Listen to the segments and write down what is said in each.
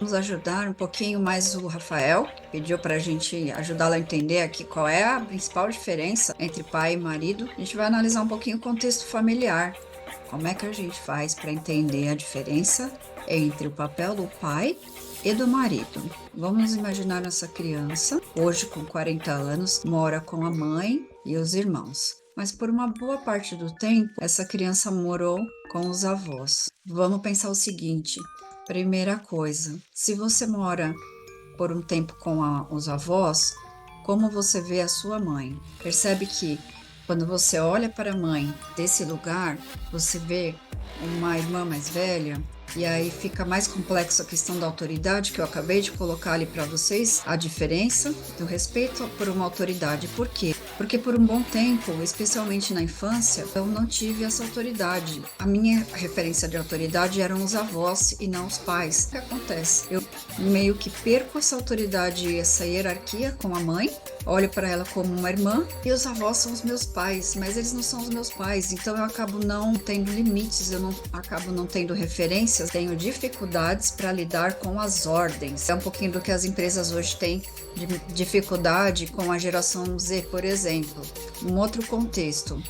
Vamos ajudar um pouquinho mais o Rafael. Pediu para a gente ajudá-lo a entender aqui qual é a principal diferença entre pai e marido. A gente vai analisar um pouquinho o contexto familiar. Como é que a gente faz para entender a diferença entre o papel do pai e do marido? Vamos imaginar essa criança, hoje com 40 anos, mora com a mãe e os irmãos. Mas por uma boa parte do tempo, essa criança morou com os avós. Vamos pensar o seguinte: primeira coisa, se você mora por um tempo com os avós, como você vê a sua mãe? Percebe que quando você olha para a mãe desse lugar, você vê uma irmã mais velha, e aí fica mais complexo a questão da autoridade que eu acabei de colocar ali para vocês, a diferença do respeito por uma autoridade. Por quê? Porque por um bom tempo, especialmente na infância, eu não tive essa autoridade. A minha referência de autoridade eram os avós e não os pais. O que acontece? Eu meio que perco essa autoridade e essa hierarquia com a mãe, olho para ela como uma irmã, e os avós são os meus pais, mas eles não são os meus pais, então eu acabo não tendo limites, eu não acabo não tendo referências, tenho dificuldades para lidar com as ordens. É um pouquinho do que as empresas hoje têm de dificuldade com a geração Z, por exemplo. Um outro contexto.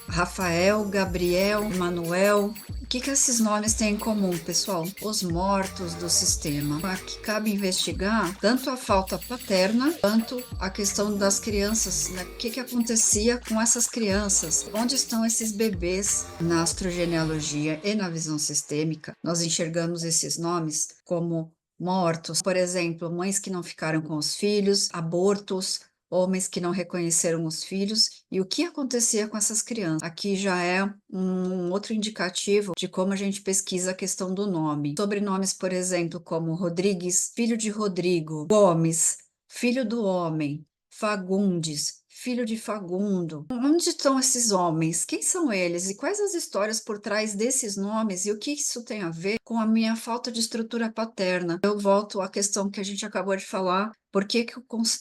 Rafael, Gabriel, Manuel. O que esses nomes têm em comum, pessoal? Os mortos do sistema. Aqui cabe investigar tanto a falta paterna quanto a questão das crianças, né? O que acontecia com essas crianças? Onde estão esses bebês na astrogenealogia e na visão sistêmica? Nós enxergamos esses nomes como mortos, por exemplo, mães que não ficaram com os filhos, abortos, homens que não reconheceram os filhos e o que acontecia com essas crianças. Aqui já é um outro indicativo de como a gente pesquisa a questão do nome. Sobrenomes, por exemplo, como Rodrigues, filho de Rodrigo, Gomes, filho do homem, Fagundes, filho de Fagundo. Onde estão esses homens? Quem são eles? E quais as histórias por trás desses nomes? E o que isso tem a ver com a minha falta de estrutura paterna? Eu volto à questão que a gente acabou de falar. Por que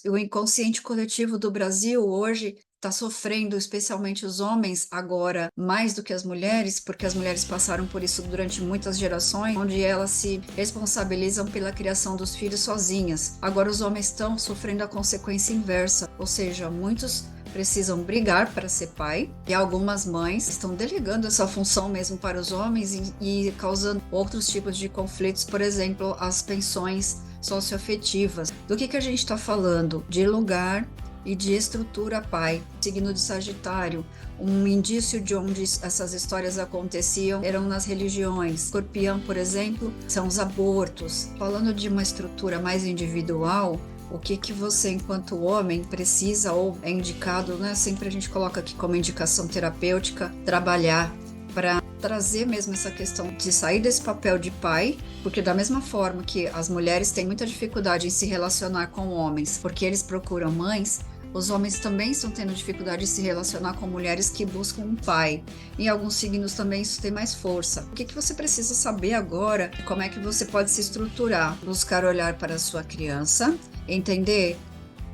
o inconsciente coletivo do Brasil hoje está sofrendo, especialmente os homens, agora mais do que as mulheres, porque as mulheres passaram por isso durante muitas gerações, onde elas se responsabilizam pela criação dos filhos sozinhas. Agora os homens estão sofrendo a consequência inversa, ou seja, muitos precisam brigar para ser pai e algumas mães estão delegando essa função mesmo para os homens e causando outros tipos de conflitos, por exemplo, as pensões socioafetivas. Do que a gente está falando? De lugar e de estrutura pai. Signo de Sagitário, um indício de onde essas histórias aconteciam eram nas religiões. Escorpião, por exemplo, são os abortos. Falando de uma estrutura mais individual, o que você, enquanto homem, precisa ou é indicado, né? Sempre a gente coloca aqui como indicação terapêutica, trabalhar para trazer mesmo essa questão de sair desse papel de pai, porque da mesma forma que as mulheres têm muita dificuldade em se relacionar com homens, porque eles procuram mães, os homens também estão tendo dificuldade de se relacionar com mulheres que buscam um pai. Em alguns signos também isso tem mais força. O que você precisa saber agora? Como é que você pode se estruturar? Buscar olhar para a sua criança, entender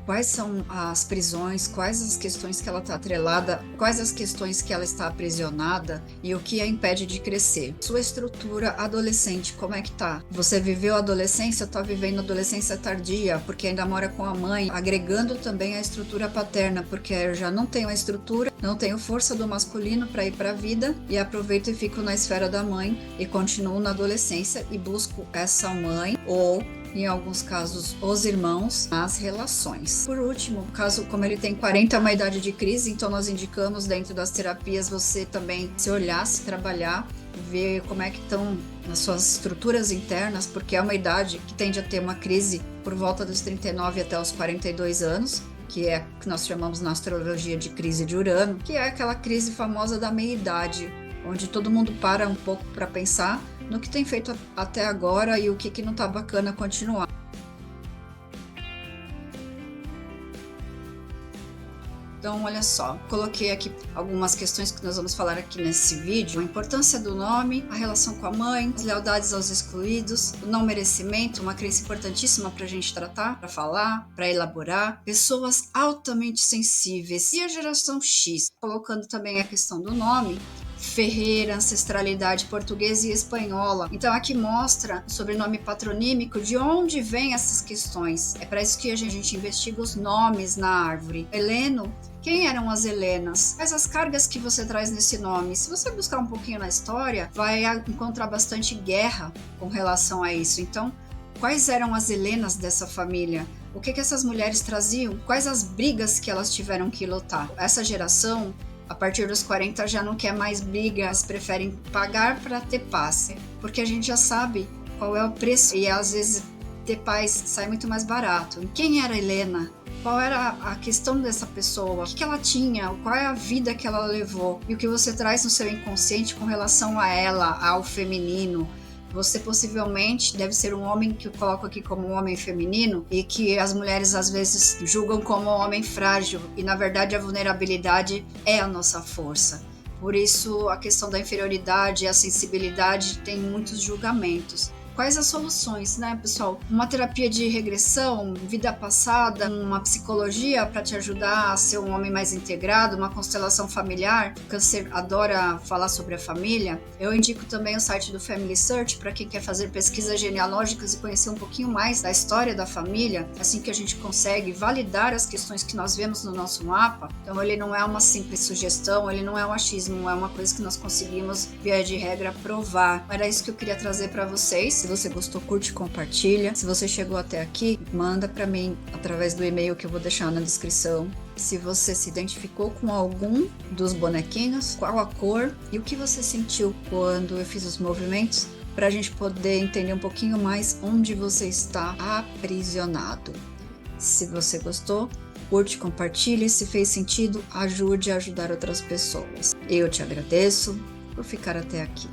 quais são as prisões, quais as questões que ela está atrelada, quais as questões que ela está aprisionada e o que a impede de crescer. Sua estrutura adolescente, como é que tá? Você viveu a adolescência, está vivendo a adolescência tardia, porque ainda mora com a mãe, agregando também a estrutura paterna, porque eu já não tenho a estrutura, não tenho força do masculino para ir para a vida e aproveito e fico na esfera da mãe e continuo na adolescência e busco essa mãe ou em alguns casos, os irmãos, nas relações. Por último, caso como ele tem 40, é uma idade de crise, então nós indicamos dentro das terapias você também se olhar, se trabalhar, ver como é que estão as suas estruturas internas, porque é uma idade que tende a ter uma crise por volta dos 39 até os 42 anos, que é que nós chamamos na astrologia de crise de Urano, que é aquela crise famosa da meia-idade, onde todo mundo para um pouco para pensar no que tem feito até agora e o que não está bacana continuar. Então, olha só, coloquei aqui algumas questões que nós vamos falar aqui nesse vídeo. A importância do nome, a relação com a mãe, as lealdades aos excluídos, o não merecimento, uma crença importantíssima para a gente tratar, para falar, para elaborar. Pessoas altamente sensíveis e a geração X, colocando também a questão do nome, Ferreira, ancestralidade portuguesa e espanhola. Então aqui mostra o sobrenome patronímico, de onde vêm essas questões. É para isso que a gente investiga os nomes na árvore. Heleno, quem eram as Helenas? Essas cargas que você traz nesse nome. Se você buscar um pouquinho na história, vai encontrar bastante guerra com relação a isso. Então, quais eram as Helenas dessa família? O que essas mulheres traziam? Quais as brigas que elas tiveram que lutar? Essa geração, a partir dos 40, já não quer mais brigas, preferem pagar para ter paz, porque a gente já sabe qual é o preço e às vezes ter paz sai muito mais barato. Quem era Helena? Qual era a questão dessa pessoa? O que ela tinha? Qual é a vida que ela levou? E o que você traz no seu inconsciente com relação a ela, ao feminino? Você possivelmente deve ser um homem que eu coloco aqui como um homem feminino e que as mulheres às vezes julgam como um homem frágil e na verdade a vulnerabilidade é a nossa força. Por isso a questão da inferioridade e a sensibilidade tem muitos julgamentos. Quais as soluções, né, pessoal? Uma terapia de regressão, vida passada, uma psicologia para te ajudar a ser um homem mais integrado, uma constelação familiar. O Câncer adora falar sobre a família. Eu indico também o site do Family Search para quem quer fazer pesquisas genealógicas e conhecer um pouquinho mais da história da família, assim que a gente consegue validar as questões que nós vemos no nosso mapa. Então ele não é uma simples sugestão, ele não é um achismo, é uma coisa que nós conseguimos, via de regra, provar. Era isso que eu queria trazer para vocês. Se você gostou, curte e compartilha. Se você chegou até aqui, manda para mim através do e-mail que eu vou deixar na descrição. Se você se identificou com algum dos bonequinhos, qual a cor e o que você sentiu quando eu fiz os movimentos, para a gente poder entender um pouquinho mais onde você está aprisionado. Se você gostou, curte, compartilhe. Se fez sentido, ajude a ajudar outras pessoas. Eu te agradeço por ficar até aqui.